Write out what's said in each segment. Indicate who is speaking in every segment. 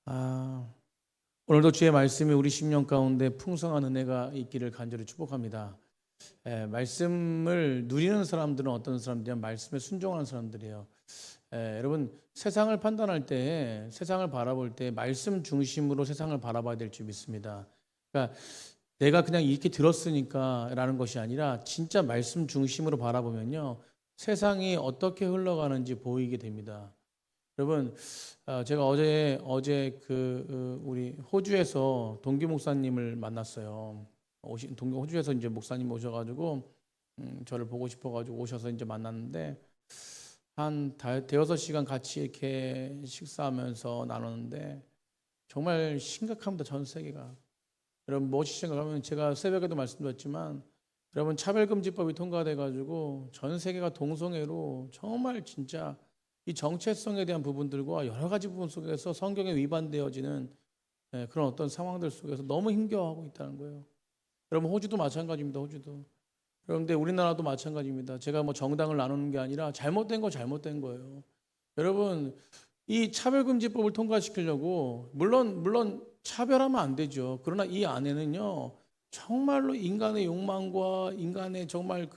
Speaker 1: 아, 오늘도 주의 말씀이 우리 심령 가운데 풍성한 은혜가 있기를 간절히 축복합니다. 말씀을 누리는 사람들은 어떤 사람들이냐? 말씀에 순종하는 사람들이에요. 여러분, 세상을 판단할 때, 세상을 바라볼 때 말씀 중심으로 세상을 바라봐야 될 줄 믿습니다. 그러니까 내가 그냥 이렇게 들었으니까 라는 것이 아니라 진짜 말씀 중심으로 바라보면요, 세상이 어떻게 흘러가는지 보이게 됩니다. 여러분, 제가 어제 우리 호주에서 동기 목사님을 만났어요. 호주에서 이제 목사님 오셔가지고 저를 보고 싶어가지고 오셔서 이제 만났는데 한 대여섯 시간 같이 이렇게 식사하면서 나누는데 정말 심각합니다. 전 세계가. 여러분 무엇이 생각하면 제가 새벽에도 말씀드렸지만 여러분 차별금지법이 통과돼가지고 전 세계가 동성애로 정말 진짜 이 정체성에 대한 부분들과 여러 가지 부분 속에서 성경에 위반되어지는 그런 어떤 상황들 속에서 너무 힘겨워하고 있다는 거예요. 여러분 호주도 마찬가지입니다. 호주도. 그런데 우리나라도 마찬가지입니다. 제가 뭐 정당을 나누는 게 아니라 잘못된 거 잘못된 거예요. 여러분 이 차별금지법을 통과시키려고 물론 차별하면 안 되죠. 그러나 이 안에는요 정말로 인간의 욕망과 인간의 정말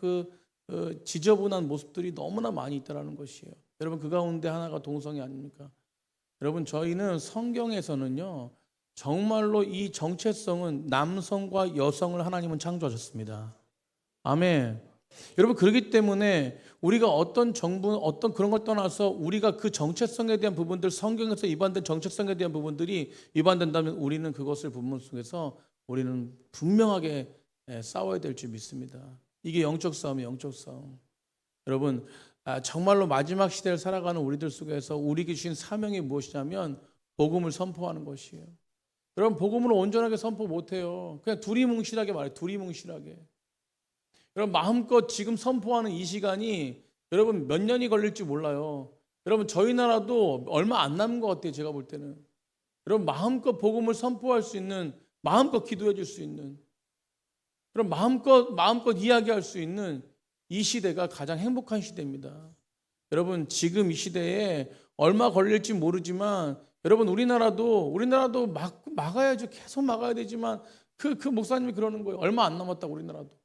Speaker 1: 지저분한 모습들이 너무나 많이 있다는 것이에요. 여러분 그 가운데 하나가 동성애 아닙니까? 여러분 저희는 성경에서는요 정말로 이 정체성은 남성과 여성을 하나님은 창조하셨습니다. 아멘. 여러분 그렇기 때문에 우리가 어떤 정부 어떤 그런 걸 떠나서 우리가 그 정체성에 대한 부분들 성경에서 위반된 정체성에 대한 부분들이 위반된다면 우리는 그것을 본문 속에서 우리는 분명하게 싸워야 될 줄 믿습니다. 이게 영적 싸움이에요. 영적 싸움. 여러분 정말로 마지막 시대를 살아가는 우리들 속에서 우리에게 주신 사명이 무엇이냐면 복음을 선포하는 것이에요. 여러분 복음을 온전하게 선포 못해요. 그냥 두리뭉실하게 말해요. 두리뭉실하게. 여러분 마음껏 지금 선포하는 이 시간이 여러분 몇 년이 걸릴지 몰라요. 여러분 저희 나라도 얼마 안 남은 것 같아요. 제가 볼 때는. 여러분 마음껏 복음을 선포할 수 있는, 마음껏 기도해 줄 수 있는, 여러분 마음껏 이야기할 수 있는 이 시대가 가장 행복한 시대입니다. 여러분 지금 이 시대에 얼마 걸릴지 모르지만 여러분 우리나라도 막아야죠. 계속 막아야 되지만 그 목사님이 그러는 거예요. 얼마 안 남았다고 우리나라도.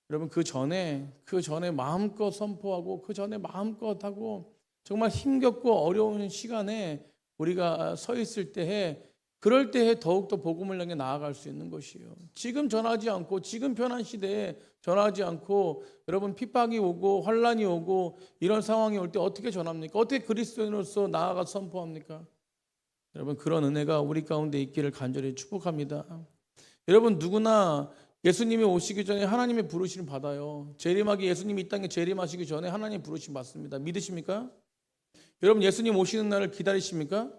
Speaker 1: 여러분 그 전에 마음껏 선포하고 그 전에 마음껏 하고 정말 힘겹고 어려운 시간에 우리가 서 있을 때에 그럴 때에 더욱더 복음을 향해 나아갈 수 있는 것이에요. 지금 전하지 않고 지금 편한 시대에 전하지 않고 여러분 핍박이 오고 환란이 오고 이런 상황이 올 때 어떻게 전합니까? 어떻게 그리스도인으로서 나아가 선포합니까? 여러분 그런 은혜가 우리 가운데 있기를 간절히 축복합니다. 여러분 누구나 예수님이 오시기 전에 하나님의 부르심을 받아요. 재림하기 예수님이 이 땅에 재림하시기 전에 하나님 부르심 받습니다. 믿으십니까? 여러분 예수님 오시는 날을 기다리십니까?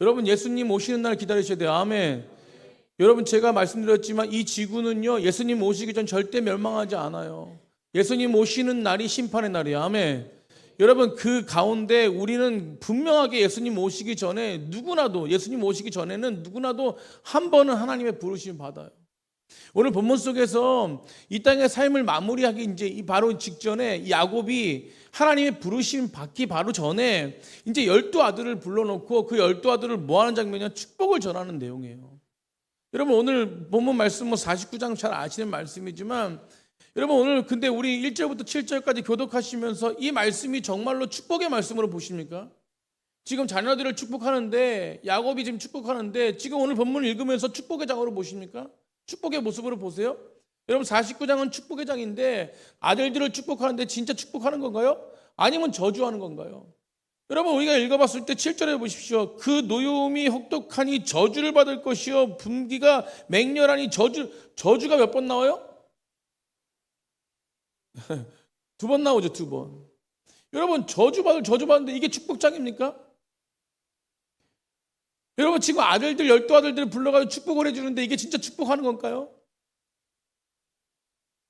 Speaker 1: 여러분 예수님 오시는 날 기다리셔야 돼요. 아멘. 여러분 제가 말씀드렸지만 이 지구는요 예수님 오시기 전 절대 멸망하지 않아요. 예수님 오시는 날이 심판의 날이에요. 아멘. 여러분 그 가운데 우리는 분명하게 예수님 오시기 전에 예수님 오시기 전에는 누구나도 한 번은 하나님의 부르심을 받아요. 오늘 본문 속에서 이 땅의 삶을 마무리하기 이제 바로 직전에 야곱이 하나님의 부르심 받기 바로 전에 이제 12아들을 불러놓고 그 12아들을 모아는 장면이 축복을 전하는 내용이에요. 여러분 오늘 본문 말씀 49장 잘 아시는 말씀이지만 여러분 오늘 근데 우리 1절부터 7절까지 교독하시면서 이 말씀이 정말로 축복의 말씀으로 보십니까? 지금 자녀들을 축복하는데 야곱이 지금 축복하는데 지금 오늘 본문을 읽으면서 축복의 장으로 보십니까? 축복의 모습으로 보세요. 여러분 49장은 축복의 장인데 아들들을 축복하는데 진짜 축복하는 건가요? 아니면 저주하는 건가요? 여러분 우리가 읽어봤을 때 7절에 보십시오. 그 노여움이 혹독하니 저주를 받을 것이요 분기가 맹렬하니 저주가 몇 번 나와요? 두 번 나오죠. 두 번. 여러분 저주받는데 이게 축복장입니까? 여러분 지금 12아들들을 불러가지고 축복을 해주는데 이게 진짜 축복하는 건가요?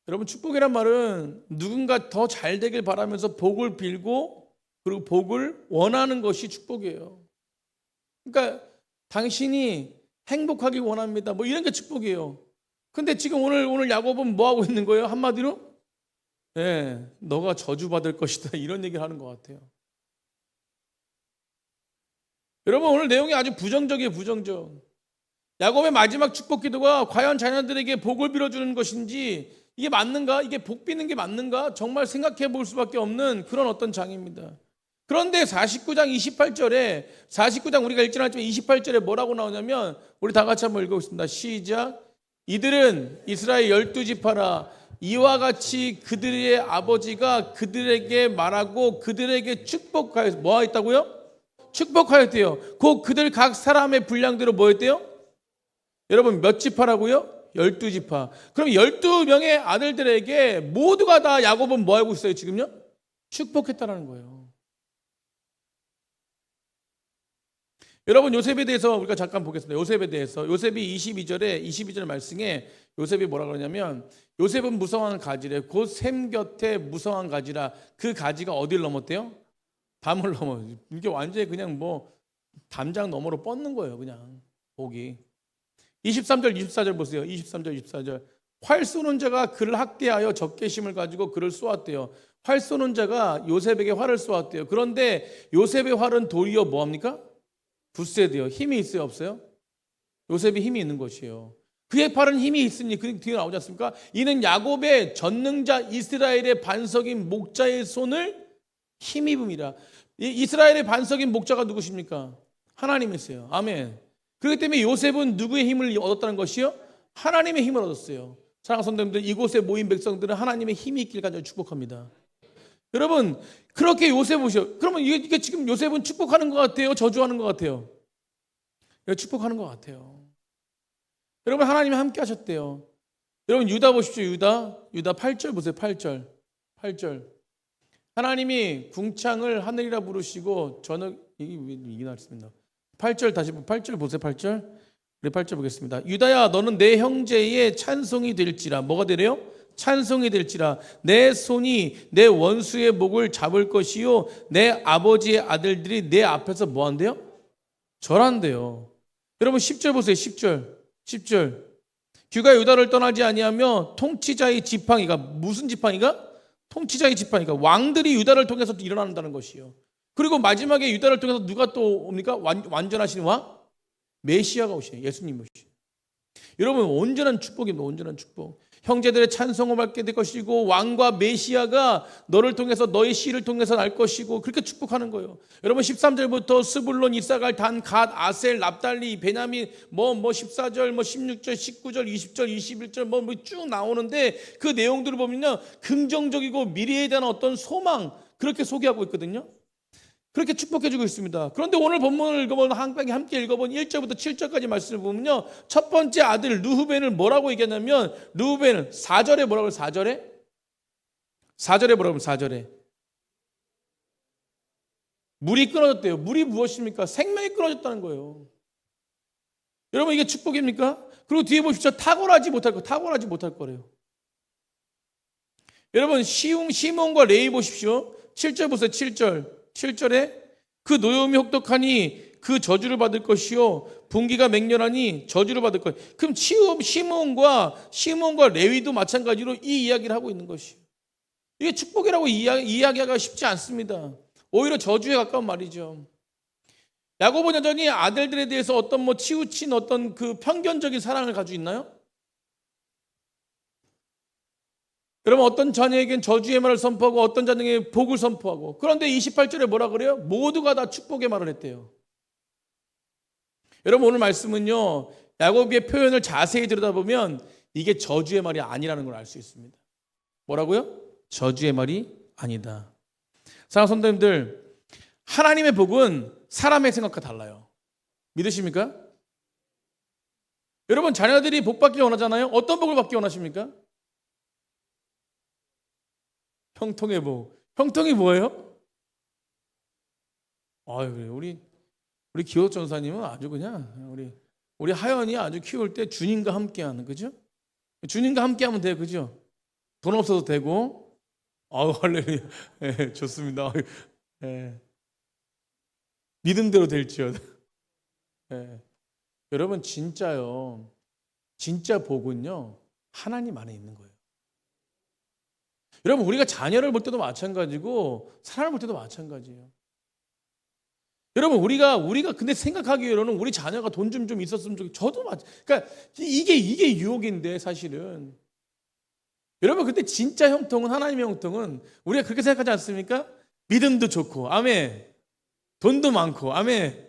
Speaker 1: 여러분 축복이란 말은 누군가 더 잘 되길 바라면서 복을 빌고 그리고 복을 원하는 것이 축복이에요. 그러니까 당신이 행복하길 원합니다. 뭐 이런 게 축복이에요. 근데 지금 오늘 야곱은 뭐 하고 있는 거예요? 한마디로? 너가 저주받을 것이다 이런 얘기를 하는 것 같아요. 여러분 오늘 내용이 아주 부정적이에요. 부정적. 야곱의 마지막 축복 기도가 과연 자녀들에게 복을 빌어주는 것인지 이게 맞는가? 이게 복 비는 게 맞는가? 정말 생각해 볼 수밖에 없는 그런 어떤 장입니다. 그런데 49장 28절에 49장 우리가 읽지 않았지만 28절에 뭐라고 나오냐면 우리 다 같이 한번 읽어보겠습니다. 시작. 이들은 이스라엘 12지파라 이와 같이 그들의 아버지가 그들에게 말하고 그들에게 축복하여 뭐 했다고요? 축복하였대요. 곧 그들 각 사람의 분량대로 뭐 했대요? 여러분 몇 지파라고요? 12지파. 그럼 12명의 아들들에게 모두가 다 야곱은 뭐 하고 있어요 지금요? 축복했다라는 거예요. 여러분 요셉에 대해서 우리가 잠깐 보겠습니다. 요셉에 대해서 요셉이 22절 말씀에 요셉이 뭐라 그러냐면 요셉은 무성한 가지래 곧 샘 곁에 무성한 가지라 그 가지가 어디를 넘었대요? 담을 넘어. 이게 완전히 그냥 뭐 담장 너머로 뻗는 거예요. 그냥 복이. 23절 24절 보세요. 23절 24절 활 쏘는 자가 그를 학대하여 적개심을 가지고 그를 쏘았대요. 활 쏘는 자가 요셉에게 활을 쏘았대요. 그런데 요셉의 활은 도리어 뭐합니까? 굳세대요. 힘이 있어요 없어요? 요셉이 힘이 있는 것이에요. 그의 팔은 힘이 있으니 그 뒤에 나오지 않습니까? 이는 야곱의 전능자 이스라엘의 반석인 목자의 손을 힘입음이라. 이스라엘의 반석인 목자가 누구십니까? 하나님이세요. 아멘. 그렇기 때문에 요셉은 누구의 힘을 얻었다는 것이요? 하나님의 힘을 얻었어요. 사랑하는 성도님들, 이곳에 모인 백성들은 하나님의 힘이 있길 간절히 축복합니다. 여러분 그렇게 요셉 보시오. 그러면 이게 지금 요셉은 축복하는 것 같아요? 저주하는 것 같아요? 축복하는 것 같아요. 여러분 하나님이 함께 하셨대요. 여러분 유다 보십시오. 유다 8절 보세요. 8절 하나님이 궁창을 하늘이라 부르시고 이게 나왔습니다. 8절 다시 8절 보세요. 8절 우리 8절 보겠습니다. 유다야 너는 내 형제의 찬송이 될지라. 뭐가 되래요? 찬송이 될지라. 내 손이 내 원수의 목을 잡을 것이요 내 아버지의 아들들이 내 앞에서 뭐 한대요? 절한대요. 여러분 10절 보세요. 10절 귀가 유다를 떠나지 아니하며 통치자의 지팡이가 무슨 지팡이가? 통치자의 지팡이가 왕들이 유다를 통해서 일어난다는 것이요. 그리고 마지막에 유다를 통해서 누가 또 옵니까? 완전하신 왕? 메시아가 오시요. 예수님 오시요. 여러분 온전한 축복입니다. 온전한 축복. 형제들의 찬송을 받게 될 것이고 왕과 메시아가 너를 통해서 너의 씨를 통해서 날 것이고 그렇게 축복하는 거예요. 여러분 13절부터 스불론, 이사갈, 단, 갓, 아셀, 납달리, 베냐민 14절, 16절, 19절, 20절, 21절 쭉 나오는데 그 내용들을 보면요 긍정적이고 미래에 대한 어떤 소망 그렇게 소개하고 있거든요. 그렇게 축복해주고 있습니다. 그런데 오늘 본문을 읽어본 함께 읽어본 1절부터 7절까지 말씀을 보면요 첫 번째 아들 르후벤을 뭐라고 얘기하냐면 르후벤은 4절에 뭐라고 해요? 4절에 뭐라고 해요? 4절에 물이 끊어졌대요. 물이 무엇입니까? 생명이 끊어졌다는 거예요. 여러분 이게 축복입니까? 그리고 뒤에 보십시오. 탁월하지 못할 거래요. 여러분 시몬과 레위 보십시오. 7절 보세요. 7절에 그 노염이 혹독하니 그 저주를 받을 것이요 분기가 맹렬하니 저주를 받을 것. 그럼 시몬과 레위도 마찬가지로 이 이야기를 하고 있는 것이에요. 이게 축복이라고 이야기하기가 쉽지 않습니다. 오히려 저주에 가까운 말이죠. 야곱은 여전히 아들들에 대해서 어떤 치우친 어떤 그 편견적인 사랑을 가지고 있나요? 여러분 어떤 자녀에겐 저주의 말을 선포하고 어떤 자녀에게 복을 선포하고 그런데 28절에 뭐라 그래요? 모두가 다 축복의 말을 했대요. 여러분 오늘 말씀은요 야곱의 표현을 자세히 들여다보면 이게 저주의 말이 아니라는 걸 알 수 있습니다. 뭐라고요? 저주의 말이 아니다. 사랑하는 성도님들 하나님의 복은 사람의 생각과 달라요. 믿으십니까? 여러분 자녀들이 복 받기 원하잖아요. 어떤 복을 받기 원하십니까? 형통의 복. 형통이 뭐예요? 아유, 우리 기호 전사님은 아주 그냥 우리 하연이 아주 키울 때 주님과 함께하는 그죠? 주님과 함께하면 돼요, 그죠? 돈 없어도 되고. 아우 할렐루야. 네, 좋습니다. 네. 믿음대로 될지어다. 네. 여러분 진짜요. 진짜 복은요 하나님 안에 있는 거예요. 여러분 우리가 자녀를 볼 때도 마찬가지고 사람을 볼 때도 마찬가지예요. 여러분 우리가 근데 생각하기로는 우리 자녀가 돈 좀 있었으면 좋겠. 저도 그러니까 이게 유혹인데 사실은 여러분 근데 진짜 형통은 하나님의 형통은 우리가 그렇게 생각하지 않습니까? 믿음도 좋고 아멘. 돈도 많고 아멘.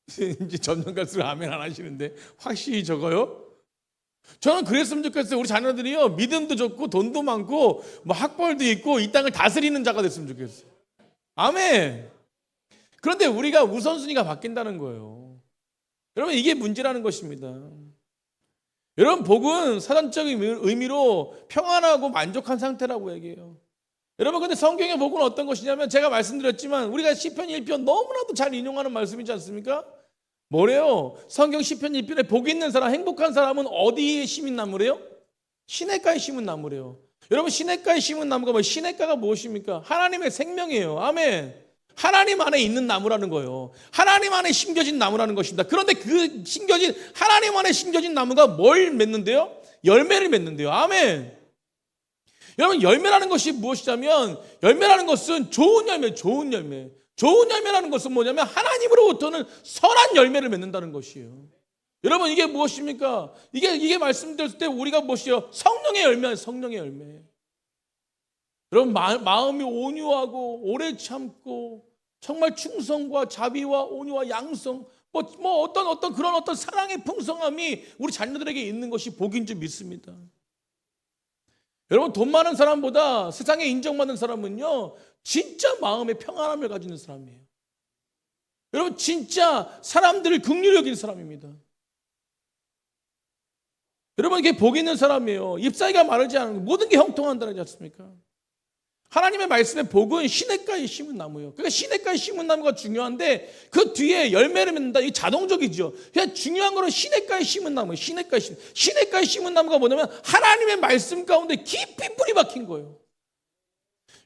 Speaker 1: 이제 점점 갈수록 아멘 안 하시는데 확실히 적어요? 저는 그랬으면 좋겠어요. 우리 자녀들이요 믿음도 좋고 돈도 많고 뭐 학벌도 있고 이 땅을 다스리는 자가 됐으면 좋겠어요. 아멘. 그런데 우리가 우선순위가 바뀐다는 거예요. 여러분 이게 문제라는 것입니다. 여러분 복은 사전적인 의미로 평안하고 만족한 상태라고 얘기해요. 여러분 근데 성경의 복은 어떤 것이냐면 제가 말씀드렸지만 우리가 시편 1편 너무나도 잘 인용하는 말씀이지 않습니까? 뭐래요? 성경 시편 1편에 복 있는 사람, 행복한 사람은 어디에 심은 나무래요? 시냇가에 심은 나무래요. 여러분 시냇가에 심은 나무가 뭐예요? 시냇가가 무엇입니까? 하나님의 생명이에요. 아멘. 하나님 안에 있는 나무라는 거예요. 하나님 안에 심겨진 나무라는 것입니다. 그런데 그 하나님 안에 심겨진 나무가 뭘 맺는데요? 열매를 맺는데요. 아멘. 여러분 열매라는 것이 무엇이냐면 열매라는 것은 좋은 열매, 좋은 열매. 좋은 열매라는 것은 뭐냐면 하나님으로부터는 선한 열매를 맺는다는 것이에요. 여러분 이게 무엇입니까? 이게 말씀드렸을 때 우리가 무엇이요? 성령의 열매예요. 성령의 열매. 여러분 마음이 온유하고 오래 참고 정말 충성과 자비와 온유와 양성 어떤 그런 어떤 사랑의 풍성함이 우리 자녀들에게 있는 것이 복인 줄 믿습니다. 여러분 돈 많은 사람보다 세상에 인정받는 사람은요 진짜 마음의 평안함을 가지는 사람이에요. 여러분 진짜 사람들을 긍휼히 여기는 사람입니다. 여러분 이게 복 있는 사람이에요. 잎사귀가 마르지 않은 모든 게 형통한다는 지 않습니까? 하나님의 말씀의 복은 시냇가에 심은 나무예요. 그러니까 시냇가에 심은 나무가 중요한데 그 뒤에 열매를 맺는다. 이게 자동적이죠. 그냥 중요한 거는 시냇가에 심은 나무예요. 시냇가에 심은 나무가 뭐냐면 하나님의 말씀 가운데 깊이 뿌리 박힌 거예요.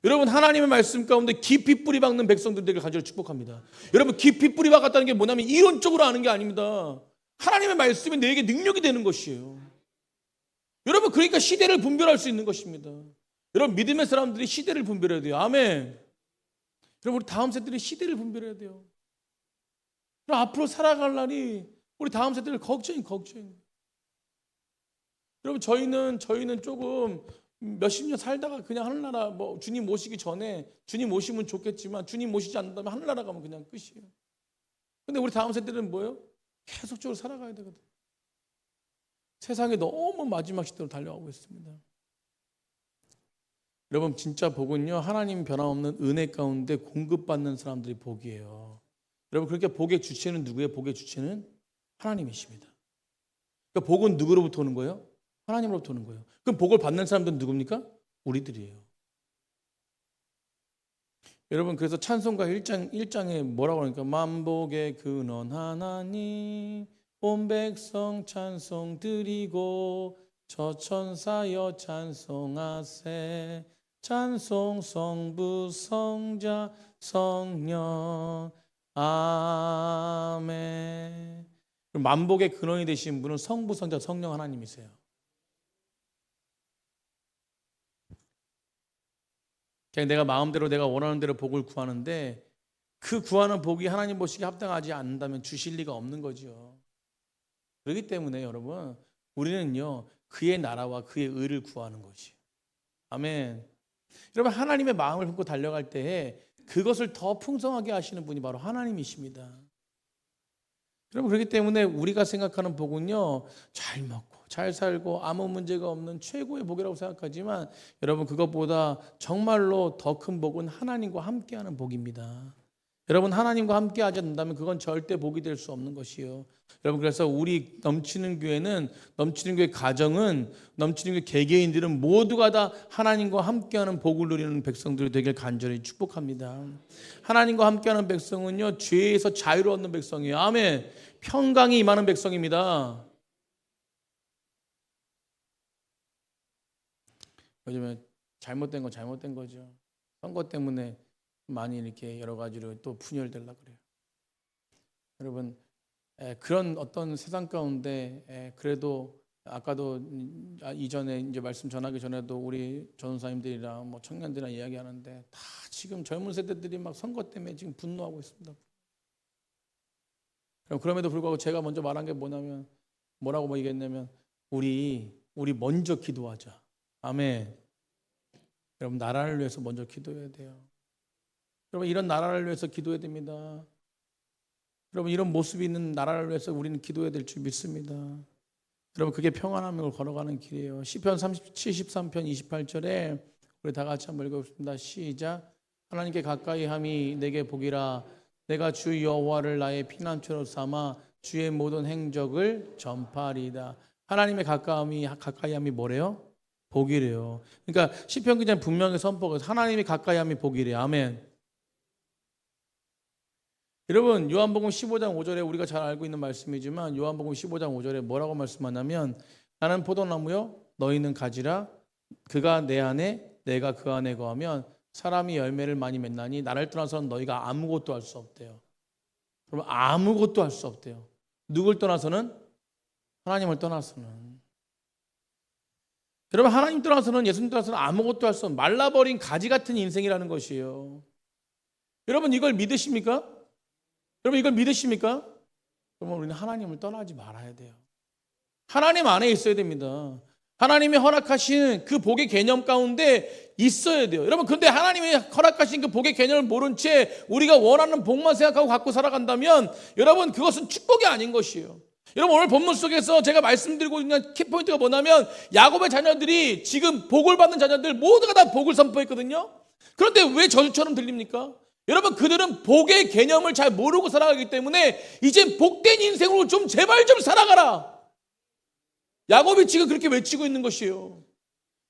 Speaker 1: 여러분 하나님의 말씀 가운데 깊이 뿌리 박는 백성들 되길 간절히 축복합니다. 여러분 깊이 뿌리 박았다는 게 뭐냐면 이론적으로 아는 게 아닙니다. 하나님의 말씀이 내게 능력이 되는 것이에요. 여러분 그러니까 시대를 분별할 수 있는 것입니다. 여러분 믿음의 사람들이 시대를 분별해야 돼요. 아멘. 여러분 우리 다음 세대들이 시대를 분별해야 돼요. 그럼 앞으로 살아갈 날이 우리 다음 세대들 걱정이. 여러분 저희는 조금 몇십 년 살다가 그냥 하늘나라 주님 모시기 전에 주님 모시면 좋겠지만 주님 모시지 않는다면 하늘나라 가면 그냥 끝이에요. 근데 우리 다음 세대들은 뭐예요? 계속적으로 살아가야 되거든. 세상이 너무 마지막 시대로 달려가고 있습니다. 여러분 진짜 복은요 하나님 변함없는 은혜 가운데 공급받는 사람들이 복이에요. 여러분 그렇게 복의 주체는 누구예요? 복의 주체는 하나님이십니다. 그러니까 복은 누구로부터 오는 거예요? 하나님으로부터 오는 거예요. 그럼 복을 받는 사람들은 누굽니까? 우리들이에요. 여러분 그래서 찬송가 1장에 뭐라고 하니까 만복의 근원 하나님 온 백성 찬송 드리고 저 천사여 찬송하세 찬송 성부 성자 성령 아멘. 만복의 근원이 되신 분은 성부 성자 성령 하나님이세요. 그냥 내가 마음대로 내가 원하는 대로 복을 구하는데 그 구하는 복이 하나님 보시기에 합당하지 않는다면 주실 리가 없는 거죠. 그렇기 때문에 여러분 우리는요 그의 나라와 그의 의를 구하는 것이에요. 아멘. 여러분 하나님의 마음을 품고 달려갈 때에 그것을 더 풍성하게 하시는 분이 바로 하나님이십니다. 여러분 그렇기 때문에 우리가 생각하는 복은요 잘 먹고 잘 살고 아무 문제가 없는 최고의 복이라고 생각하지만 여러분 그것보다 정말로 더 큰 복은 하나님과 함께하는 복입니다. 여러분 하나님과 함께하지 않는다면 그건 절대 복이 될 수 없는 것이요. 여러분 그래서 우리 넘치는 교회는 넘치는 교회 가정은 넘치는 교회 개개인들은 모두가 다 하나님과 함께하는 복을 누리는 백성들이 되길 간절히 축복합니다. 하나님과 함께하는 백성은요 죄에서 자유를 얻는 백성이에요. 아멘. 평강이 임하는 백성입니다. 요즘에 잘못된 건 잘못된 거죠. 선거 때문에 많이 이렇게 여러 가지로 또 분열되려고 그래요. 여러분 그런 어떤 세상 가운데 그래도 아까도 이전에 이제 말씀 전하기 전에도 우리 전도사님들이랑 청년들이랑 이야기하는데 다 지금 젊은 세대들이 막 선거 때문에 지금 분노하고 있습니다. 그럼에도 불구하고 제가 먼저 말한 게 뭐라고 얘기했냐면 우리 먼저 기도하자. 아멘. 여러분 나라를 위해서 먼저 기도해야 돼요. 여러분 이런 나라를 위해서 기도해야 됩니다. 여러분 이런 모습이 있는 나라를 위해서 우리는 기도해야 될 줄 믿습니다. 여러분 그게 평안함을 걸어가는 길이에요. 시편 73편 28절에 우리 다 같이 한번 읽어보겠습니다. 시작. 하나님께 가까이함이 내게 복이라. 내가 주 여호와를 나의 피난처로 삼아 주의 모든 행적을 전파하리이다. 하나님의 가까이함이 뭐래요? 복이래요. 그러니까 시편 기자는 분명히 선포가 하나님이 가까이함이 복이래요. 아멘. 여러분 요한복음 15장 5절에 우리가 잘 알고 있는 말씀이지만 요한복음 15장 5절에 뭐라고 말씀하냐면 나는 포도나무요 너희는 가지라. 그가 내 안에 내가 그 안에 거하면 사람이 열매를 많이 맺나니 나를 떠나서는 너희가 아무것도 할 수 없대요. 여러분 아무것도 할 수 없대요. 누굴 떠나서는? 하나님을 떠나서는. 여러분 하나님 떠나서는 예수님 떠나서는 아무것도 할 수 없는 말라버린 가지 같은 인생이라는 것이에요. 여러분 이걸 믿으십니까? 여러분 이걸 믿으십니까? 그러면 우리는 하나님을 떠나지 말아야 돼요. 하나님 안에 있어야 됩니다. 하나님이 허락하신 그 복의 개념 가운데 있어야 돼요. 여러분 근데 하나님이 허락하신 그 복의 개념을 모른 채 우리가 원하는 복만 생각하고 갖고 살아간다면 여러분 그것은 축복이 아닌 것이에요. 여러분 오늘 본문 속에서 제가 말씀드리고 있는 키포인트가 뭐냐면 야곱의 자녀들이 지금 복을 받는 자녀들 모두가 다 복을 선포했거든요. 그런데 왜 저주처럼 들립니까? 여러분 그들은 복의 개념을 잘 모르고 살아가기 때문에 이제 복된 인생으로 좀 제발 좀 살아가라. 야곱이 지금 그렇게 외치고 있는 것이에요.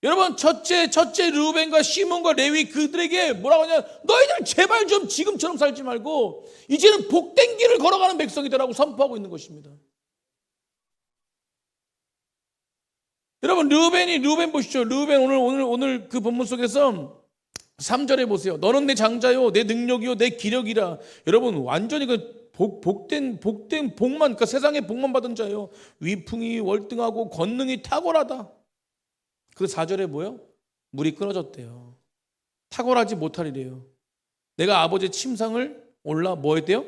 Speaker 1: 여러분 첫째 르우벤과 시몬과 레위 그들에게 뭐라고 하냐 너희들 제발 좀 지금처럼 살지 말고 이제는 복된 길을 걸어가는 백성이 되라고 선포하고 있는 것입니다. 여러분 르우벤 보시죠. 르우벤 오늘 그 본문 속에서 3절에 보세요. 너는 내 장자요 내 능력이요 내 기력이라. 여러분 완전히 그 복된 복만 그러니까 세상의 복만 받은 자예요. 위풍이 월등하고 권능이 탁월하다. 그 4절에 뭐요? 물이 끊어졌대요. 탁월하지 못하리래요. 내가 아버지의 침상을 올라 뭐 했대요?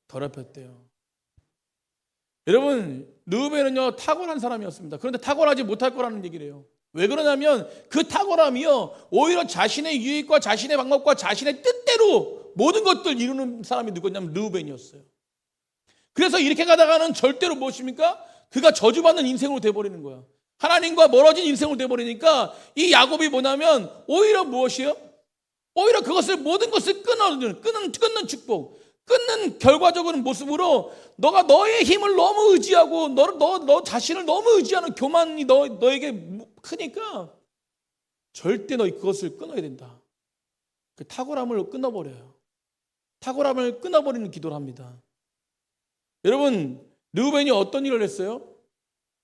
Speaker 1: 더럽혔대요. 여러분 르우벤은요 탁월한 사람이었습니다. 그런데 탁월하지 못할 거라는 얘기를 해요. 왜 그러냐면 그 탁월함이요 오히려 자신의 유익과 자신의 방법과 자신의 뜻대로 모든 것들 이루는 사람이 누구냐면 르우벤이었어요. 그래서 이렇게 가다가는 절대로 무엇입니까? 그가 저주받는 인생으로 돼버리는 거야. 하나님과 멀어진 인생으로 돼버리니까 이 야곱이 뭐냐면 오히려 무엇이요? 오히려 그것을 모든 것을 끊는 축복, 끊는 결과적인 모습으로 너가 너의 힘을 너무 의지하고 너 자신을 너무 의지하는 교만이 너에게 크니까 절대 너 그것을 끊어야 된다. 그 탁월함을 끊어버려요. 탁월함을 끊어버리는 기도를 합니다. 여러분 르우벤이 어떤 일을 했어요?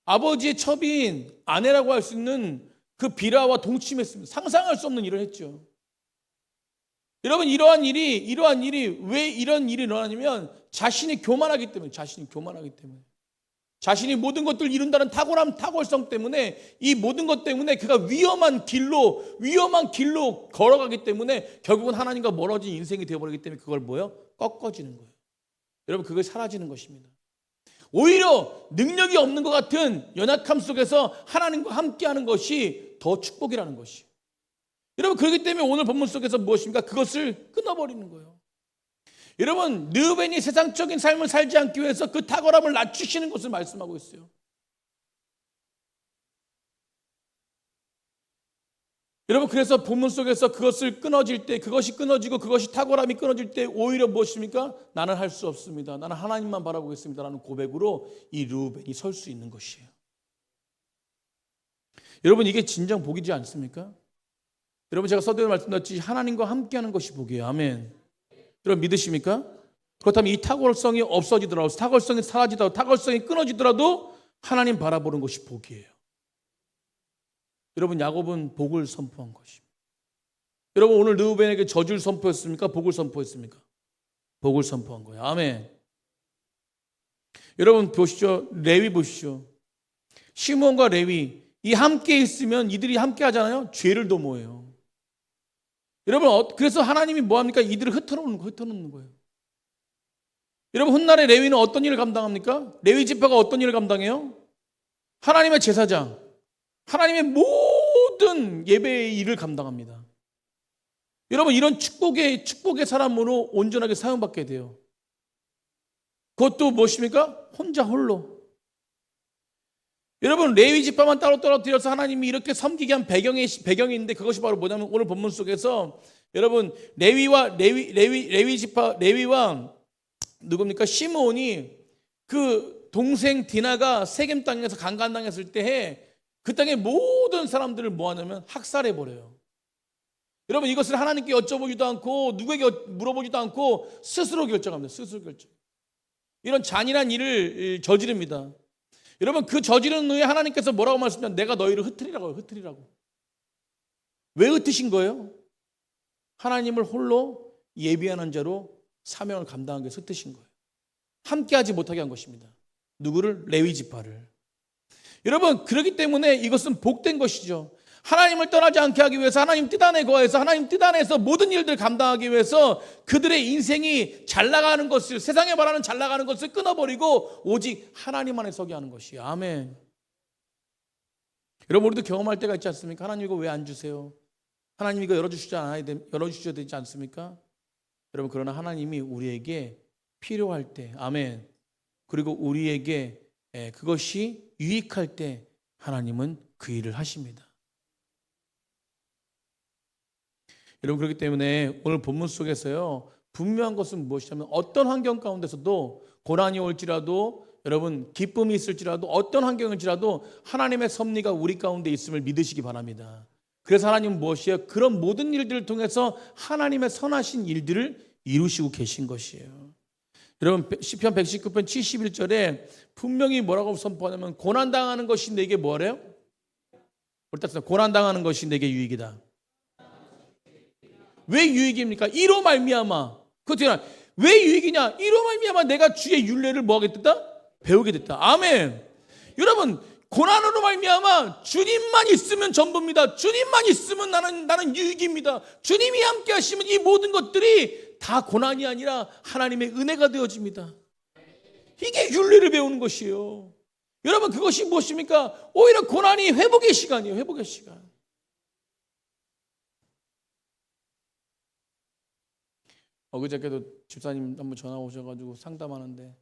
Speaker 1: 아버지의 첩인 아내라고 할 수 있는 그 비라와 동침했습니다. 상상할 수 없는 일을 했죠. 여러분 이러한 일이 왜 이런 일이 일어나냐면 자신이 교만하기 때문에 자신이 모든 것들을 이룬다는 탁월성 때문에 이 모든 것 때문에 그가 위험한 길로 걸어가기 때문에 결국은 하나님과 멀어진 인생이 되어버리기 때문에 그걸 뭐예요? 꺾어지는 거예요. 여러분 그게 사라지는 것입니다. 오히려 능력이 없는 것 같은 연약함 속에서 하나님과 함께하는 것이 더 축복이라는 것이에요. 여러분 그렇기 때문에 오늘 본문 속에서 무엇입니까? 그것을 끊어버리는 거예요. 여러분 르우벤이 세상적인 삶을 살지 않기 위해서 그 탁월함을 낮추시는 것을 말씀하고 있어요. 여러분 그래서 본문 속에서 그것이 끊어지고 그것이 탁월함이 끊어질 때 오히려 무엇입니까? 나는 할 수 없습니다. 나는 하나님만 바라보고 있습니다. 라는 고백으로 이 르우벤이 설 수 있는 것이에요. 여러분 이게 진정 복이지 않습니까? 여러분 제가 서두에 말씀드렸지 하나님과 함께하는 것이 복이에요. 아멘. 여러분 믿으십니까? 그렇다면 이 탁월성이 없어지더라도 탁월성이 사라지더라도 탁월성이 끊어지더라도 하나님 바라보는 것이 복이에요. 여러분 야곱은 복을 선포한 것입니다. 여러분 오늘 르우벤에게 저주를 선포했습니까? 복을 선포했습니까? 복을 선포한 거예요. 아멘. 여러분 보시죠. 레위 보시죠. 시몬과 레위 이 함께 있으면 이들이 함께 하잖아요. 죄를 도모해요. 여러분 그래서 하나님이 뭐합니까? 이들을 흩어놓는 거예요. 여러분, 훗날에 레위는 어떤 일을 감당합니까? 레위 지파가 어떤 일을 감당해요? 하나님의 제사장, 하나님의 모든 예배의 일을 감당합니다. 여러분, 이런 축복의 사람으로 온전하게 사용받게 돼요. 그것도 무엇입니까? 혼자 홀로. 여러분, 레위 지파만 따로 떨어뜨려서 하나님이 이렇게 섬기게 한 배경이 있는데, 그것이 바로 뭐냐면 오늘 본문 속에서 여러분, 레위와 누굽니까? 시므온이 그 동생 디나가 세겜 땅에서 강간당했을 때에 그 땅의 모든 사람들을 뭐하냐면 학살해 버려요. 여러분, 이것을 하나님께 여쭤보지도 않고 누구에게 물어보지도 않고 스스로 결정합니다. 스스로 결정. 이런 잔인한 일을 저지릅니다. 여러분, 그 저지른 후에 하나님께서 뭐라고 말씀하시면 내가 너희를 흩으리라고요. 흩으리라고. 왜 흩으신 거예요? 하나님을 홀로 예비하는 자로 사명을 감당하기 위해서 흩으신 거예요. 함께하지 못하게 한 것입니다. 누구를? 레위 지파를. 여러분, 그렇기 때문에 이것은 복된 것이죠. 하나님을 떠나지 않게 하기 위해서, 하나님 뜻 안에 거해서, 하나님 뜻 안에서 모든 일들을 감당하기 위해서 그들의 인생이 잘 나가는 것을, 세상에 바라는 잘 나가는 것을 끊어버리고 오직 하나님 안에 서게 하는 것이에요. 아멘. 여러분, 우리도 경험할 때가 있지 않습니까? 하나님 이거 왜 안 주세요? 하나님 이거 열어주셔야 되지 않습니까? 여러분, 그러나 하나님이 우리에게 필요할 때, 아멘, 그리고 우리에게 그것이 유익할 때 하나님은 그 일을 하십니다. 여러분, 그렇기 때문에 오늘 본문 속에서요, 분명한 것은 무엇이냐면 어떤 환경 가운데서도 고난이 올지라도, 여러분 기쁨이 있을지라도, 어떤 환경일지라도 하나님의 섭리가 우리 가운데 있음을 믿으시기 바랍니다. 그래서 하나님은 무엇이에요? 그런 모든 일들을 통해서 하나님의 선하신 일들을 이루시고 계신 것이에요. 여러분, 시편 119편 71절에 분명히 뭐라고 선포하냐면 고난당하는 것이 내게 뭐래요? 고난당하는 것이 내게 유익이다. 왜 유익입니까? 이로 말미암아. 그것도 왜 유익이냐? 이로 말미암아 내가 주의 율례를 뭐하게 됐다? 배우게 됐다. 아멘. 여러분, 고난으로 말미암아 주님만 있으면 전부입니다. 주님만 있으면 나는 유익입니다. 주님이 함께 하시면 이 모든 것들이 다 고난이 아니라 하나님의 은혜가 되어집니다. 이게 율례를 배우는 것이에요. 여러분, 그것이 무엇입니까? 오히려 고난이 회복의 시간이에요. 회복의 시간. 그저께도 집사님 한번 전화 오셔가지고 상담하는데,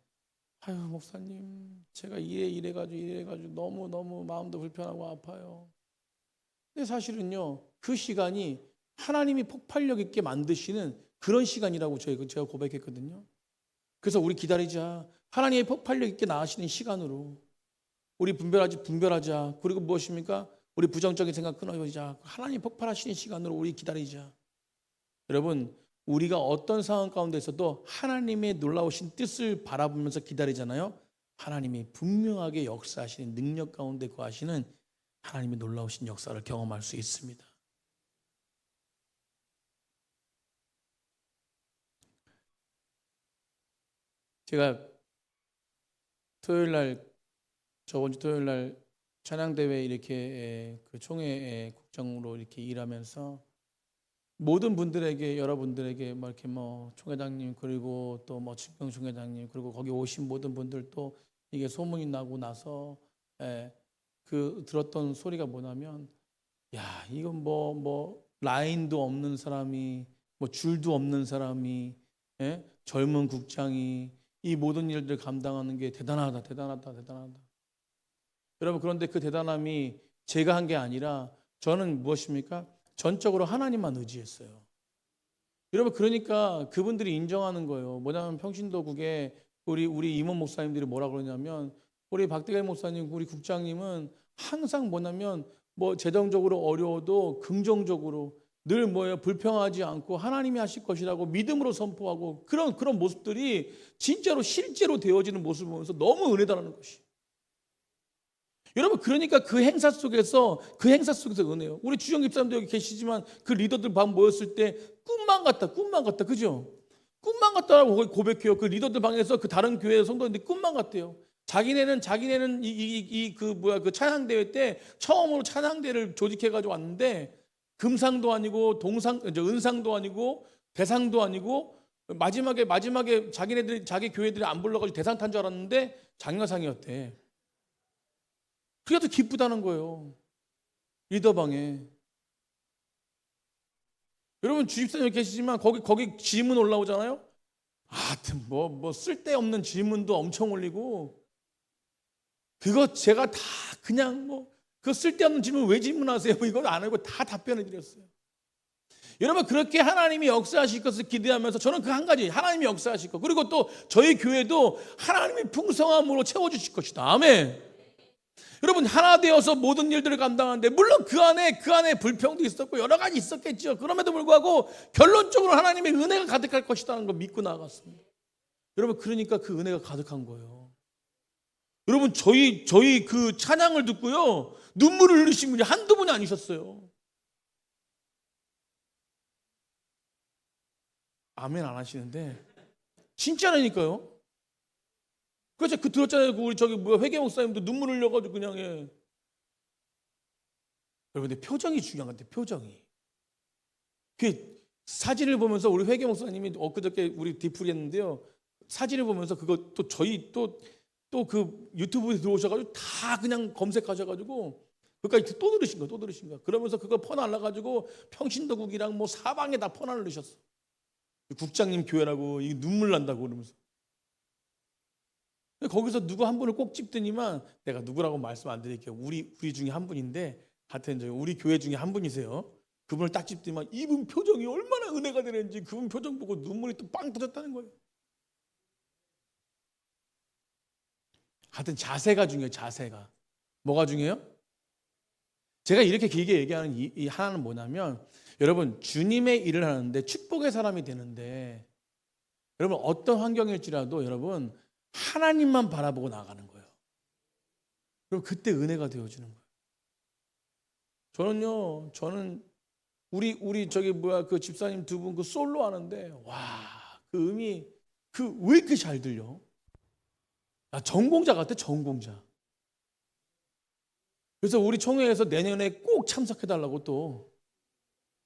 Speaker 1: 아유 목사님, 제가 이래가지고 너무 마음도 불편하고 아파요. 근데 사실은요, 그 시간이 하나님이 폭발력 있게 만드시는 그런 시간이라고 제가 고백했거든요. 그래서 우리 기다리자. 하나님의 폭발력 있게 나으시는 시간으로 우리 분별하자. 그리고 무엇입니까? 우리 부정적인 생각 끊어버리자. 하나님 폭발하시는 시간으로 우리 기다리자. 여러분, 우리가 어떤 상황 가운데서도 하나님의 놀라우신 뜻을 바라보면서 기다리잖아요. 하나님이 분명하게 역사하시는 능력 가운데 거하시는 하나님의 놀라우신 역사를 경험할 수 있습니다. 제가 저번 주 토요일 날 찬양대회 이렇게 그 총회 국장으로 이렇게 일하면서 모든 분들에게, 여러분들에게 이렇게 총회장님, 그리고 또 직병 총회장님, 그리고 거기 오신 모든 분들도 이게 소문이 나고 나서 들었던 소리가 뭐냐면, 야, 이건 라인도 없는 사람이, 줄도 없는 사람이, 젊은 국장이 이 모든 일들을 감당하는 게 대단하다. 여러분, 그런데 그 대단함이 제가 한 게 아니라 저는 무엇입니까? 전적으로 하나님만 의지했어요. 여러분, 그러니까 그분들이 인정하는 거예요. 뭐냐면 평신도국에 우리 임원 목사님들이 뭐라 그러냐면, 우리 박대길 목사님, 우리 국장님은 항상 뭐냐면 재정적으로 어려워도 긍정적으로 늘 불평하지 않고 하나님이 하실 것이라고 믿음으로 선포하고, 그런 모습들이 진짜로 실제로 되어지는 모습을 보면서 너무 은혜다라는 것이. 여러분, 그러니까 그 행사 속에서 은혜요. 우리 주영 집사님도 여기 계시지만 그 리더들 방 모였을 때 꿈만 같다, 그죠? 꿈만 같다라고 고백해요. 그 리더들 방에서 그 다른 교회 성도님들이 꿈만 같대요. 자기네는 그 찬양대회 때 처음으로 찬양대회를 조직해가지고 왔는데, 금상도 아니고 은상도 아니고 대상도 아니고 마지막에 자기 교회들이 안 불러가지고 대상 탄 줄 알았는데 장려상이었대. 그게 더 기쁘다는 거예요. 리더방에. 여러분 주집사님 계시지만 거기 질문 올라오잖아요. 하여튼 뭐 쓸데없는 질문도 엄청 올리고, 그거 제가 다 그냥 그 쓸데없는 질문 왜 질문하세요? 이걸 안 하고 다 답변해 드렸어요. 여러분 그렇게 하나님이 역사하실 것을 기대하면서 저는 그 한 가지, 하나님이 역사하실 것, 그리고 또 저희 교회도 하나님이 풍성함으로 채워주실 것이다. 아멘. 여러분 하나 되어서 모든 일들을 감당하는데, 물론 그 안에 불평도 있었고 여러 가지 있었겠죠. 그럼에도 불구하고 결론적으로 하나님의 은혜가 가득할 것이라는 걸 믿고 나아갔습니다. 여러분 그러니까 그 은혜가 가득한 거예요. 여러분 저희 그 찬양을 듣고요 눈물을 흘리신 분이 한두 분이 아니셨어요. 아멘 안 하시는데 진짜라니까요. 그래서 그 들었잖아요. 우리 회계 목사님도 눈물 흘려가지고 그냥 여러분 근데 표정이 중요한 것 같아요. 표정이. 그 사진을 보면서 우리 회계 목사님이 엊그저께 우리 디프리 했는데요. 사진을 보면서 그거 또 저희 또 그 유튜브에 들어오셔가지고 다 그냥 검색하셔가지고 그까지 또 들으신 거야. 그러면서 그거 퍼날라가지고 평신도국이랑 사방에 다 퍼날르셨어. 국장님 교회라고 이게 눈물 난다고 그러면서. 거기서 누구 한 분을 꼭 찝더니만 내가 누구라고 말씀 안 드릴게요. 우리 중에 한 분인데 하여튼 우리 교회 중에 한 분이세요. 그분을 딱 찝더니만 이분 표정이 얼마나 은혜가 되는지 그분 표정 보고 눈물이 또 빵 터졌다는 거예요. 하여튼 자세가 중요해요. 자세가. 뭐가 중요해요? 제가 이렇게 길게 얘기하는 이 하나는 뭐냐면, 여러분 주님의 일을 하는데 축복의 사람이 되는데, 여러분 어떤 환경일지라도 여러분 하나님만 바라보고 나가는 거예요. 그럼 그때 은혜가 되어주는 거예요. 저는 우리 그 집사님 두 분 그 솔로 하는데 그 음이 왜 이렇게 잘 들려? 전공자 같아, 전공자. 그래서 우리 총회에서 내년에 꼭 참석해달라고 또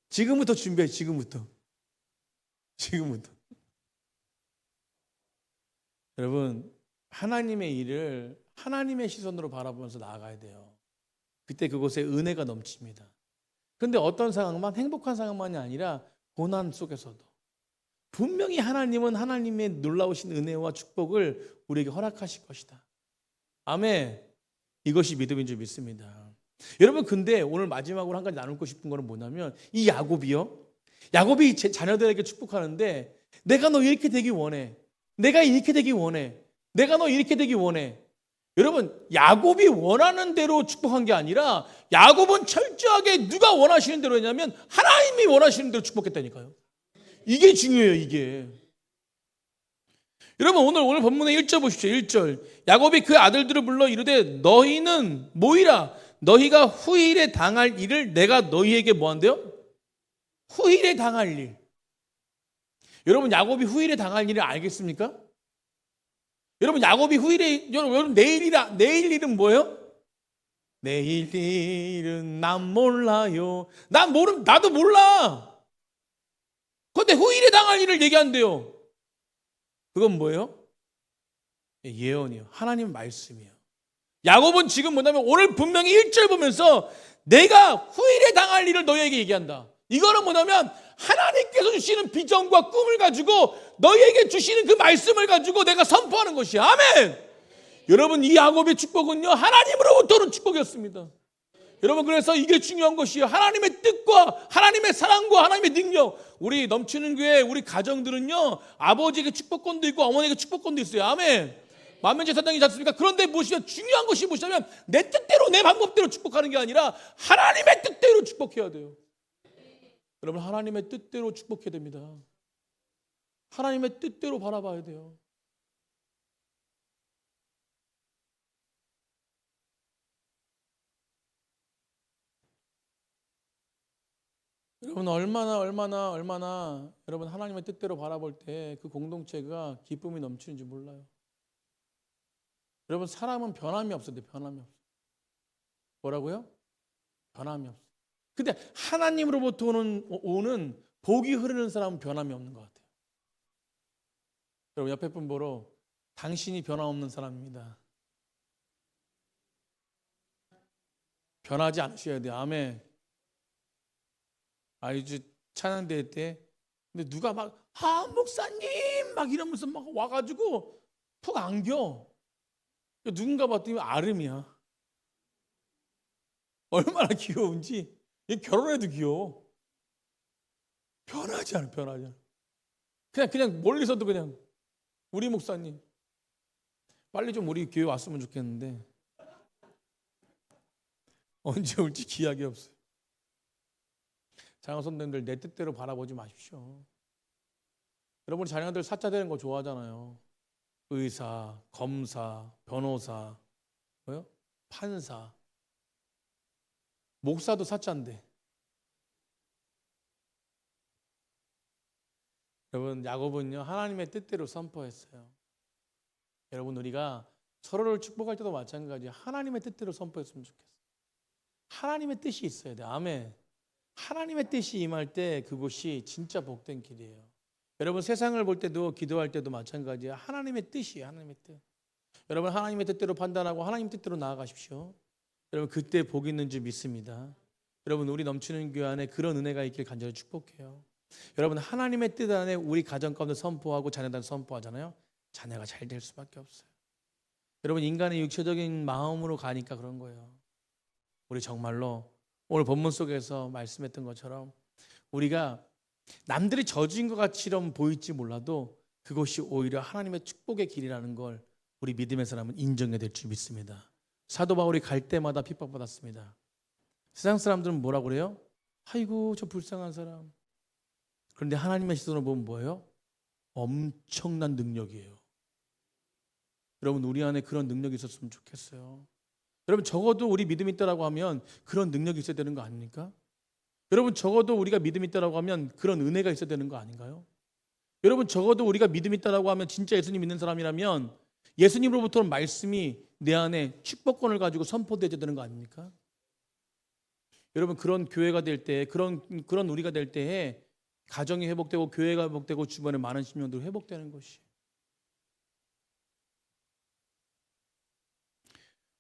Speaker 1: 지금부터 준비해. 지금부터. 여러분 하나님의 일을 하나님의 시선으로 바라보면서 나아가야 돼요. 그때 그곳에 은혜가 넘칩니다. 그런데 어떤 상황만, 행복한 상황만이 아니라 고난 속에서도 분명히 하나님은 하나님의 놀라우신 은혜와 축복을 우리에게 허락하실 것이다. 아멘. 이것이 믿음인 줄 믿습니다. 여러분 근데 오늘 마지막으로 한 가지 나누고 싶은 거는 뭐냐면, 이 야곱이 제 자녀들에게 축복하는데 내가 너 이렇게 되기 원해. 내가 이렇게 되기 원해. 내가 너 이렇게 되기 원해. 여러분 야곱이 원하는 대로 축복한 게 아니라 야곱은 철저하게 누가 원하시는 대로 했냐면 하나님이 원하시는 대로 축복했다니까요. 이게 중요해요. 이게. 여러분 오늘 본문의 1절 보십시오. 1절. 야곱이 그 아들들을 불러 이르되 너희는 모이라. 너희가 후일에 당할 일을 내가 너희에게 뭐한대요? 후일에 당할 일. 여러분 야곱이 후일에 당할 일을 알겠습니까? 여러분 야곱이 여러분 내일 일은 뭐예요? 내일 일은 난 몰라요. 나도 몰라. 그런데 후일에 당할 일을 얘기한대요. 그건 뭐예요? 예언이에요. 하나님 말씀이에요. 야곱은 지금 뭐냐면 오늘 분명히 1절 보면서 내가 후일에 당할 일을 너희에게 얘기한다. 이거는 뭐냐면 하나님께서 주시는 비전과 꿈을 가지고 너희에게 주시는 그 말씀을 가지고 내가 선포하는 것이야. 아멘. 여러분 이 야곱의 축복은요 하나님으로부터 오는 축복이었습니다. 여러분 그래서 이게 중요한 것이에요. 하나님의 뜻과 하나님의 사랑과 하나님의 능력. 우리 넘치는 교회 우리 가정들은요 아버지에게 축복권도 있고 어머니에게 축복권도 있어요. 아멘. 만면제사장이지 않습니까? 그런데 중요한 것이 무엇이냐면 내 뜻대로 내 방법대로 축복하는 게 아니라 하나님의 뜻대로 축복해야 돼요. 여러분 하나님의 뜻대로 축복해야 됩니다. 하나님의 뜻대로 바라봐야 돼요. 여러분 얼마나 여러분 하나님의 뜻대로 바라볼 때 그 공동체가 기쁨이 넘치는지 몰라요. 여러분 사람은 변함이 없어요. 변함이 없어요. 뭐라고요? 변함이 없어요. 근데 하나님으로부터 오는 복이 흐르는 사람은 변함이 없는 것 같아요. 여러분 옆에 분 보러 당신이 변함없는 사람입니다. 변하지 않으셔야 돼요. 아멘. 이제 찬양대회 때 근데 누가 막 목사님 막 이러면서 막 와가지고 푹 안겨. 누군가 봤더니 아름이야. 얼마나 귀여운지. 얘 결혼해도 귀여워. 변하지 않아. 그냥 멀리서도 그냥 우리 목사님 빨리 좀 우리 교회 왔으면 좋겠는데 언제 올지 기약이 없어요. 자녀손님들 내 뜻대로 바라보지 마십시오. 여러분 자녀들 사자 되는 거 좋아하잖아요. 의사, 검사, 변호사, 뭐요? 판사, 목사도 사자인데. 여러분 야곱은요 하나님의 뜻대로 선포했어요. 여러분 우리가 서로를 축복할 때도 마찬가지예요. 하나님의 뜻대로 선포했으면 좋겠어요. 하나님의 뜻이 있어야 돼. 아멘. 하나님의 뜻이 임할 때 그곳이 진짜 복된 길이에요. 여러분 세상을 볼 때도 기도할 때도 마찬가지예요. 하나님의 뜻이에요. 하나님의 뜻. 여러분 하나님의 뜻대로 판단하고 하나님 뜻대로 나아가십시오. 여러분 그때 복이 있는 줄 믿습니다. 여러분 우리 넘치는 교회 안에 그런 은혜가 있길 간절히 축복해요. 여러분 하나님의 뜻 안에 우리 가정 가운데 선포하고 자녀들 선포하잖아요. 자녀가 잘 될 수밖에 없어요. 여러분 인간의 육체적인 마음으로 가니까 그런 거예요. 우리 정말로 오늘 본문 속에서 말씀했던 것처럼 우리가 남들이 저주인 것 같이럼 보일지 몰라도 그것이 오히려 하나님의 축복의 길이라는 걸 우리 믿음의 사람은 인정해야 될 줄 믿습니다. 사도 바울이 갈 때마다 핍박받았습니다. 세상 사람들은 뭐라고 그래요? 아이고 저 불쌍한 사람. 그런데 하나님의 시선으로 보면 뭐예요? 엄청난 능력이에요. 여러분 우리 안에 그런 능력이 있었으면 좋겠어요. 여러분 적어도 우리 믿음이 있다라고 하면 그런 능력이 있어야 되는 거 아닙니까? 여러분 적어도 우리가 믿음이 있다라고 하면 그런 은혜가 있어야 되는 거 아닌가요? 여러분 적어도 우리가 믿음이 있다라고 하면 진짜 예수님 믿는 사람이라면 예수님으로부터 말씀이 내 안에 축복권을 가지고 선포되어야 되는 거 아닙니까? 여러분 그런 교회가 될 때 그런 우리가 될 때에 가정이 회복되고 교회가 회복되고 주변에 많은 심령들이 회복되는 것이.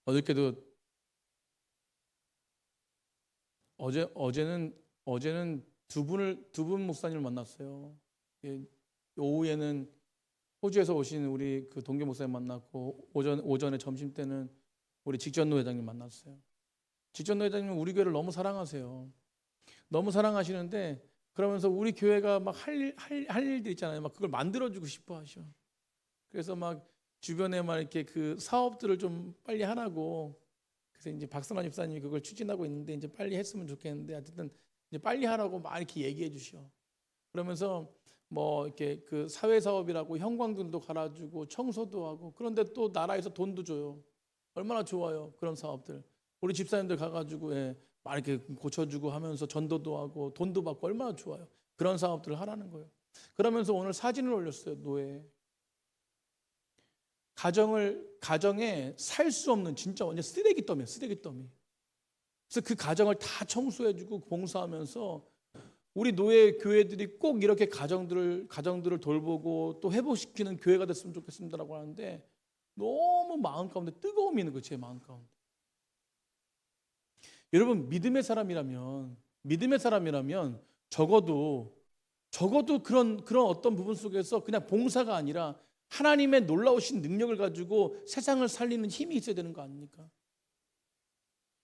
Speaker 1: 어저께도 어제는 두 분 목사님을 만났어요. 오후에는 호주에서 오신 우리 그 동계 목사님 만났고 오전에 점심 때는 우리 직전노 회장님 만났어요. 직전노 회장님은 우리 교회를 너무 사랑하세요. 너무 사랑하시는데 그러면서 우리 교회가 막 할 일들 있잖아요. 막 그걸 만들어주고 싶어 하셔. 그래서 막 주변에 막 이렇게 그 사업들을 좀 빨리 하라고. 그래서 이제 박선환 집사님이 그걸 추진하고 있는데 이제 빨리 했으면 좋겠는데 하여튼 이제 빨리 하라고 막 이렇게 얘기해 주셔. 그러면서 뭐 이렇게 그 사회 사업이라고 형광등도 갈아주고 청소도 하고 그런데 또 나라에서 돈도 줘요. 얼마나 좋아요 그런 사업들. 우리 집사님들 가가지고 막 이렇게 고쳐주고 하면서 전도도 하고 돈도 받고 얼마나 좋아요. 그런 사업들을 하라는 거예요. 그러면서 오늘 사진을 올렸어요. 노예. 가정에 살 수 없는 진짜 완전 쓰레기더미예요. 쓰레기더미. 그래서 그 가정을 다 청소해주고 봉사하면서 우리 노예 교회들이 꼭 이렇게 가정들을 돌보고 또 회복시키는 교회가 됐으면 좋겠습니다라고 하는데 너무 마음 가운데 뜨거움이 있는 거예요. 제 마음 가운데. 여러분 믿음의 사람이라면 적어도 그런 어떤 부분 속에서 그냥 봉사가 아니라 하나님의 놀라우신 능력을 가지고 세상을 살리는 힘이 있어야 되는 거 아닙니까?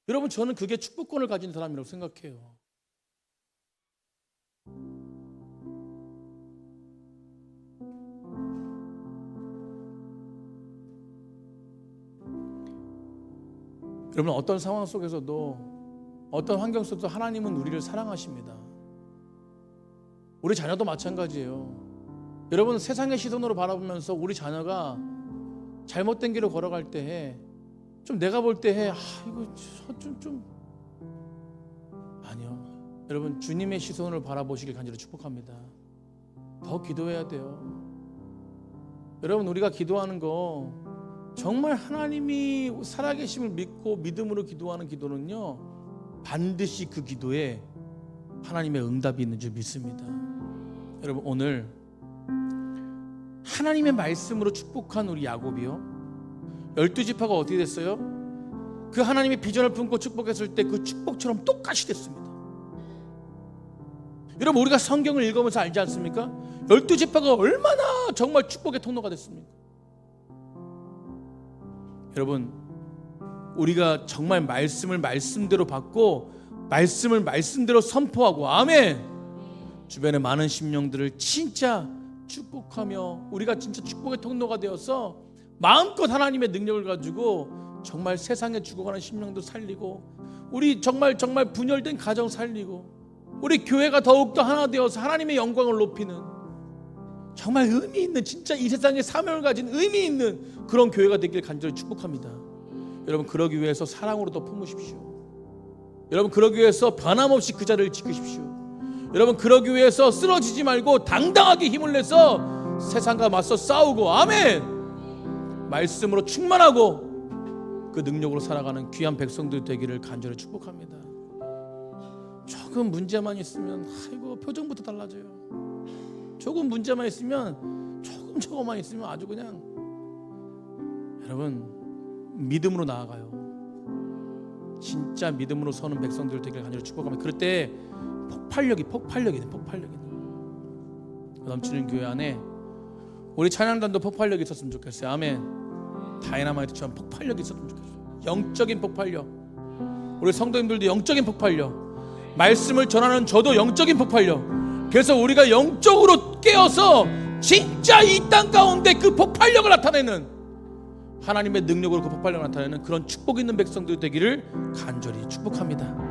Speaker 1: 여러분 저는 그게 축복권을 가진 사람이라고 생각해요. 여러분 어떤 상황 속에서도 어떤 환경 속에서 하나님은 우리를 사랑하십니다. 우리 자녀도 마찬가지예요. 여러분 세상의 시선으로 바라보면서 우리 자녀가 잘못된 길을 걸어갈 때 좀 내가 볼 때 이거 좀 아니요. 여러분 주님의 시선을 바라보시길 간절히 축복합니다. 더 기도해야 돼요. 여러분 우리가 기도하는 거 정말 하나님이 살아계심을 믿고 믿음으로 기도하는 기도는요 반드시 그 기도에 하나님의 응답이 있는 줄 믿습니다. 여러분 오늘 하나님의 말씀으로 축복한 우리 야곱이요, 12지파가 어떻게 됐어요? 그 하나님의 비전을 품고 축복했을 때 그 축복처럼 똑같이 됐습니다. 여러분, 우리가 성경을 읽으면서 알지 않습니까? 12지파가 얼마나 정말 축복의 통로가 됐습니까? 여러분, 우리가 정말 말씀을 말씀대로 받고 말씀을 말씀대로 선포하고, 아멘, 주변의 많은 심령들을 진짜 축복하며 우리가 진짜 축복의 통로가 되어서 마음껏 하나님의 능력을 가지고 정말 세상에 죽어가는 심령도 살리고, 우리 정말 분열된 가정 살리고, 우리 교회가 더욱더 하나 되어서 하나님의 영광을 높이는 정말 의미 있는, 진짜 이 세상에 사명을 가진 의미 있는 그런 교회가 되길 간절히 축복합니다. 여러분, 그러기 위해서 사랑으로 더 품으십시오. 여러분, 그러기 위해서 변함없이 그 자리를 지키십시오. 여러분, 그러기 위해서 쓰러지지 말고 당당하게 힘을 내서 세상과 맞서 싸우고, 아멘, 말씀으로 충만하고 그 능력으로 살아가는 귀한 백성들 되기를 간절히 축복합니다. 조금 문제만 있으면 아이고 표정부터 달라져요. 조금 문제만 있으면, 저거만 있으면 아주 그냥, 여러분, 믿음으로 나아가요. 진짜 믿음으로 서는 백성들 되기를 간절히 축복합니다. 그럴 때 폭발력이 넘치는 교회 안에 우리 찬양단도 폭발력이 있었으면 좋겠어요. 아멘. 다이너마이트처럼 폭발력이 있었으면 좋겠어요. 영적인 폭발력. 우리 성도님들도 영적인 폭발력. 말씀을 전하는 저도 영적인 폭발력. 그래서 우리가 영적으로 깨어서 진짜 이 땅 가운데 그 폭발력을 나타내는, 하나님의 능력으로 그 폭발력을 나타내는 그런 축복 있는 백성들 되기를 간절히 축복합니다.